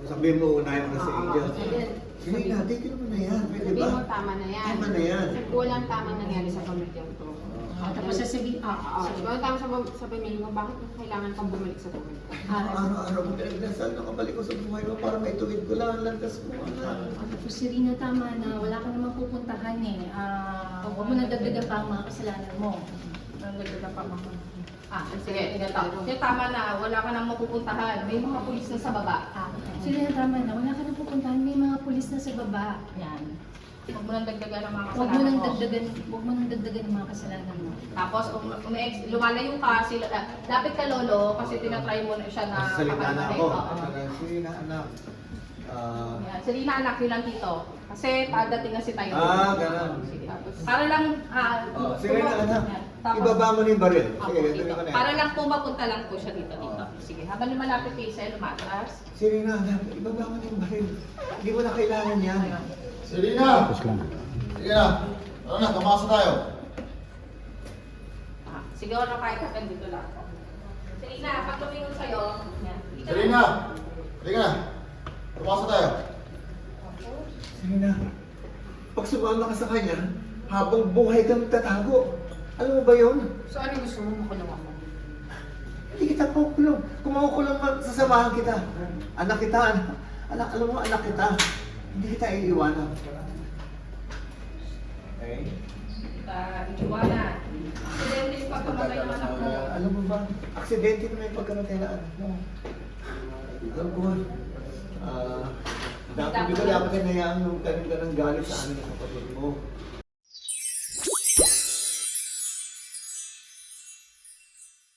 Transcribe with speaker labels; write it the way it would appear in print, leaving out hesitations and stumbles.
Speaker 1: Sabihin mo, unahin mo na si Angel. Sige na, tigil mo na yan. Pwede
Speaker 2: Sabihin
Speaker 1: ba?
Speaker 2: mo, tama na yan.
Speaker 1: Tama na yan.
Speaker 2: Kasi walang tama nangyari sa pamilyang to.
Speaker 3: Tapos sasabihin,
Speaker 2: Walang tama sa pamilya mo, bakit kailangan kang bumalik sa buhay ko?
Speaker 1: Araw-araw mo pinagdasal, nakabalik ko sa buhay mo para may tuwid ko lang ang landas mo, anak.
Speaker 3: Tapos Serena, tama na, wala ka namang pupuntahan eh. Huwag mo nagdagdagan pa ang mga kasalanan mo.
Speaker 4: Nagdagdagan pa mga. Sige, yung tama na, wala ka nang mapupuntahan. May mga pulis na sa baba.
Speaker 3: Serena, tama na, wala ka nang pupuntahan, may mga pulis na sa baba. Yan.
Speaker 4: Huwag mo nang dagdagan ang mga
Speaker 3: Huwag mo
Speaker 4: kasalanan
Speaker 3: nang
Speaker 4: mo.
Speaker 3: dagdagan ang mga kasalanan mo.
Speaker 4: Tapos, lumalayo ka, lapit ka lolo, kasi tinatry mo na siya na
Speaker 1: Salita na ako.
Speaker 4: Oo.
Speaker 1: Sige na, anak.
Speaker 4: Yan. Serena, anak, yun lang dito. Kasi padating na si tayo.
Speaker 1: Ganun.
Speaker 4: Sige, tapos, para lang,
Speaker 1: Sige na, anak.
Speaker 4: Tapos-
Speaker 1: Ibaba mo na yung baril.
Speaker 4: Ako,
Speaker 1: Sige,
Speaker 4: dito.
Speaker 1: tuloy ko na yan.
Speaker 4: Para lang po mapunta lang po siya dito. Sige, habang lumalapit kayo sa'yo, lumatras.
Speaker 1: Sige na, anak. Ibaba mo na yung baril. Hindi mo na kailangan yan.
Speaker 5: Serena! Sige na. Ano na, kamasa tayo.
Speaker 4: Siguro kahit hanggang dito lang. Serena, pag lumingon sa'yo, yan. Dito lang.
Speaker 5: Serena! Sige na. Kamasa tayo.
Speaker 1: Sige na. Pag sumama ka sa kanya, habang buhay ka magtatago. Alam mo ba yun?
Speaker 2: So ano gusto mo makulong ako?
Speaker 1: Hindi kita kukulong. Kung makukulong man, sasamahan kita. Anak kita, anak. Alam mo, anak kita. Hindi kita iiwanan. Okay?
Speaker 4: Iwanan. Aksidente yung pagkamatay ng anak mo.
Speaker 1: Alam mo ba, aksidente na may pagkamatay na anak mo. Alam ko, dapat hindi ko dapat hinayaan yung ganun galit sa amin ng kapatid mo.